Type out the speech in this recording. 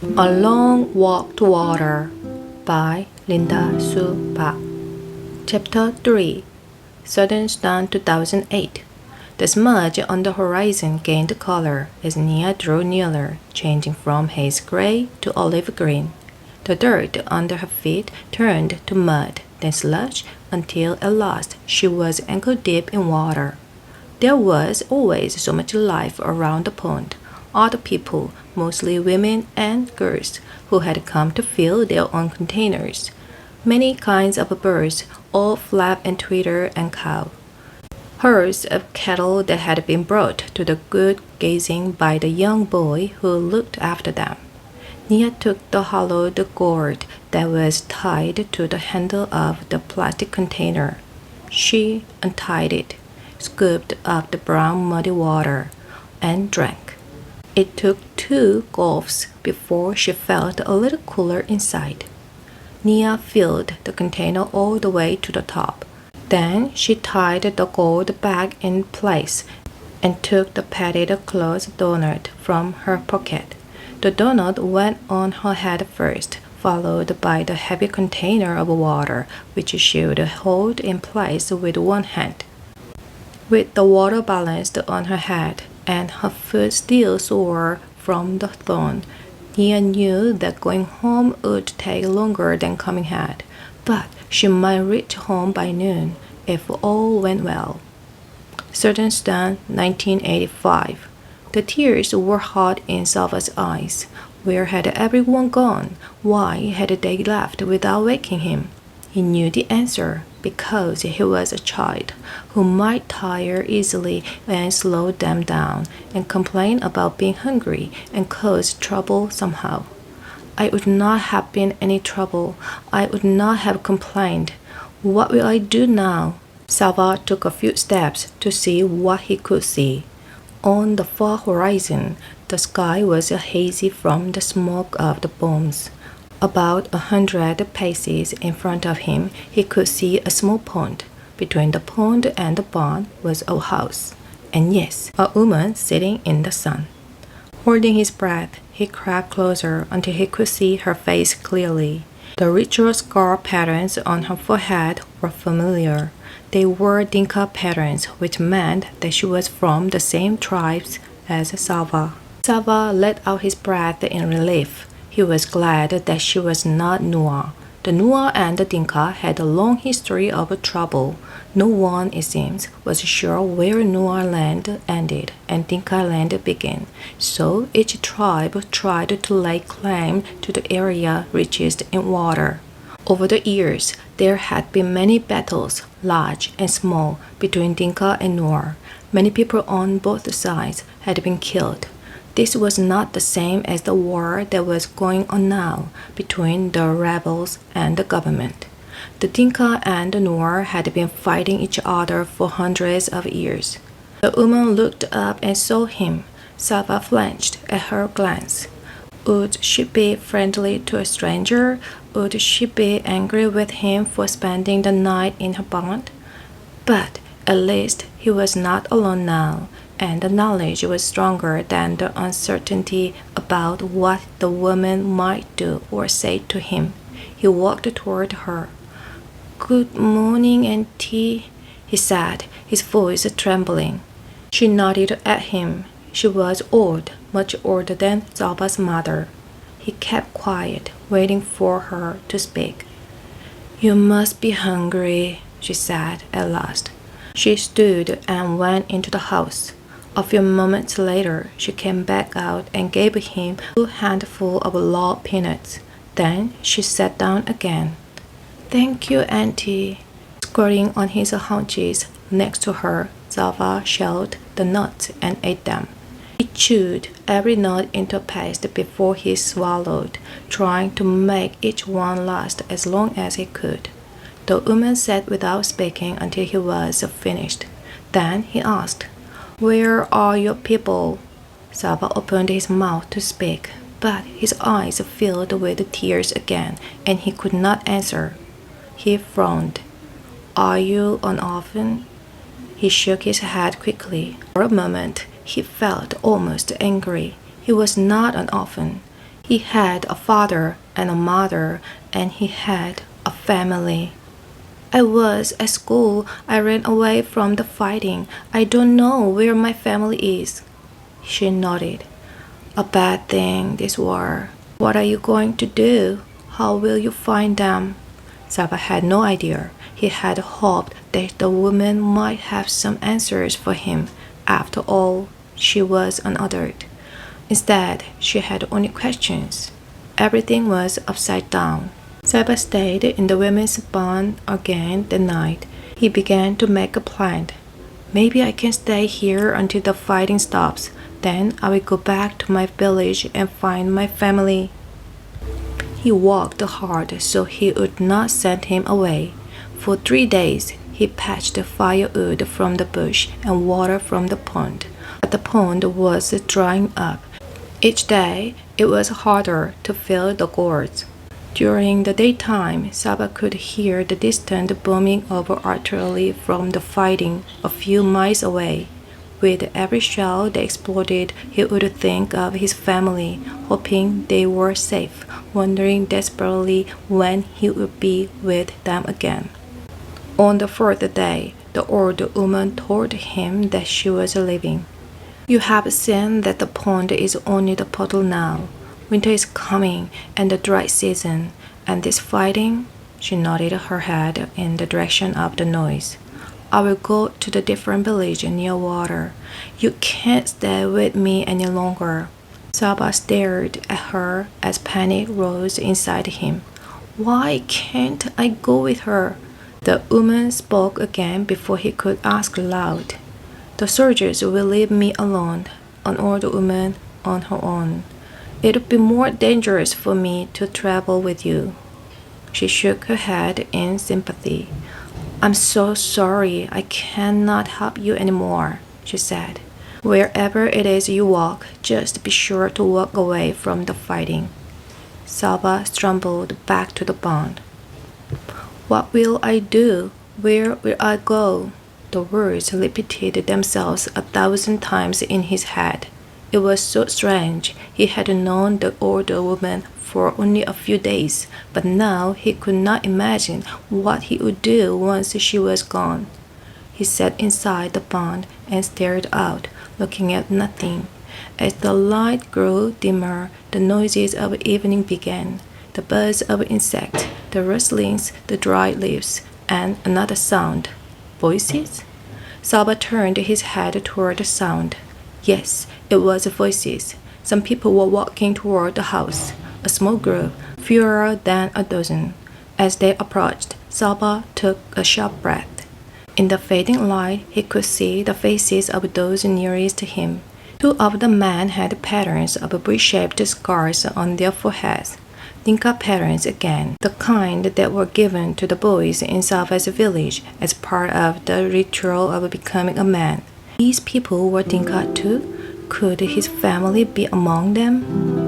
A Long Walk to Water by Linda Sue Park. Chapter 3 Southern Sun 2008. The smudge on the horizon gained color as Nia drew nearer, changing from haze gray to olive green. The dirt under her feet turned to mud, then slush, until at last she was ankle-deep in water. There was always so much life around the pond. Other people, mostly women and girls, who had come to fill their own containers. Many kinds of birds, all flap and twitter and caw. Herds of cattle that had been brought to the good gazing by the young boy who looked after them. Nia took the hollowed gourd that was tied to the handle of the plastic container. She untied it, scooped up the brown muddy water, and drank. It took 2 gulps before she felt a little cooler inside. Nia filled the container all the way to the top. Then she tied the gold back in place and took the padded closed donut from her pocket. The donut went on her head first, followed by the heavy container of water, which she would hold in place with one hand. With the water balanced on her head and her foot still sore from the thorn, Nia knew that going home would take longer than coming had, but she might reach home by noon if all went well. Southern Sun, 1985. The tears were hot in Salva's eyes. Where had everyone gone? Why had they left without waking him? He knew the answer, because he was a child who might tire easily and slow them down and complain about being hungry and cause trouble somehow. I would not have been any trouble. I would not have complained. What will I do now? Salva took a few steps to see what he could see. On the far horizon, the sky was hazy from the smoke of the bombs. About 100 paces in front of him, he could see a small pond. Between the pond and the barn was a house, and yes, a woman sitting in the sun. Holding his breath, he crept closer until he could see her face clearly. The ritual scar patterns on her forehead were familiar. They were Dinka patterns, which meant that she was from the same tribes as Salva. Salva let out his breath in relief. He was glad that she was not Nua. The Nua and the Dinka had a long history of trouble. No one, it seems, was sure where Nua land ended and Dinka land began, so each tribe tried to lay claim to the area richest in water. Over the years, there had been many battles, large and small, between Dinka and Nua. Many people on both sides had been killed. This was not the same as the war that was going on now between the rebels and the government. The Dinka and the Nua had been fighting each other for hundreds of years. The woman looked up and saw him. Salva flinched at her glance. Would she be friendly to a stranger? Would she be angry with him for spending the night in her barn? But at least he was not alone now, and the knowledge was stronger than the uncertainty about what the woman might do or say to him. He walked toward her. "Good morning, Auntie," he said, his voice trembling. She nodded at him. She was old, much older than Salva's mother. He kept quiet, waiting for her to speak. "You must be hungry," she said at last. She stood and went into the house. A few moments later, she came back out and gave him 2 handfuls of raw peanuts. Then she sat down again. "Thank you, Auntie." Squatting on his haunches next to her, Salva shelled the nuts and ate them. He chewed every nut into paste before he swallowed, trying to make each one last as long as he could. The woman sat without speaking until he was finished. Then he asked, "Where are your people?" Salva opened his mouth to speak, but his eyes filled with tears again, and he could not answer. He frowned. "Are you an orphan?" He shook his head quickly. For a moment, he felt almost angry. He was not an orphan. He had a father and a mother, and he had a family. I was at school. I ran away from the fighting. I don't know where my family is. She nodded. A bad thing, this war. What are you going to do? How will you find them? Saba had no idea. He had hoped that the woman might have some answers for him. After all, she was an adult. Instead, she had only questions. Everything was upside down. Saba stayed in the women's barn again that night. He began to make a plan. Maybe I can stay here until the fighting stops. Then I will go back to my village and find my family. He worked hard so he would not send him away. For 3 days, he patched firewood from the bush and water from the pond. But the pond was drying up. Each day, it was harder to fill the gourds. During the daytime, Saba could hear the distant booming of artillery from the fighting a few miles away. With every shell that exploded, he would think of his family, hoping they were safe, wondering desperately when he would be with them again. On the fourth day, the old woman told him that she was leaving. You have seen that the pond is only the puddle now. Winter is coming and the dry season, and this fighting, she nodded her head in the direction of the noise. I will go to the different village near water. You can't stay with me any longer. Saba stared at her as panic rose inside him. Why can't I go with her? The woman spoke again before he could ask aloud. The soldiers will leave me alone, an old woman on her own. It would be more dangerous for me to travel with you. She shook her head in sympathy. I'm so sorry, I cannot help you anymore, she said. Wherever it is you walk, just be sure to walk away from the fighting. Saba stumbled back to the barn. What will I do? Where will I go? The words repeated themselves 1,000 times in his head. It was so strange. He had known the older woman for only a few days, but now he could not imagine what he would do once she was gone. He sat inside the barn and stared out, looking at nothing. As the light grew dimmer, the noises of evening began. The buzz of insects, the rustlings, the dried leaves, and another sound. Voices? Saba turned his head toward the sound. Yes, it was voices. Some people were walking toward the house, a small group, fewer than a dozen. As they approached, Saba took a sharp breath. In the fading light, he could see the faces of those nearest to him. 2 of the men had patterns of V-shaped scars on their foreheads. Dinka patterns again, the kind that were given to the boys in Saba's village as part of the ritual of becoming a man. These people were Dinka too? Could his family be among them?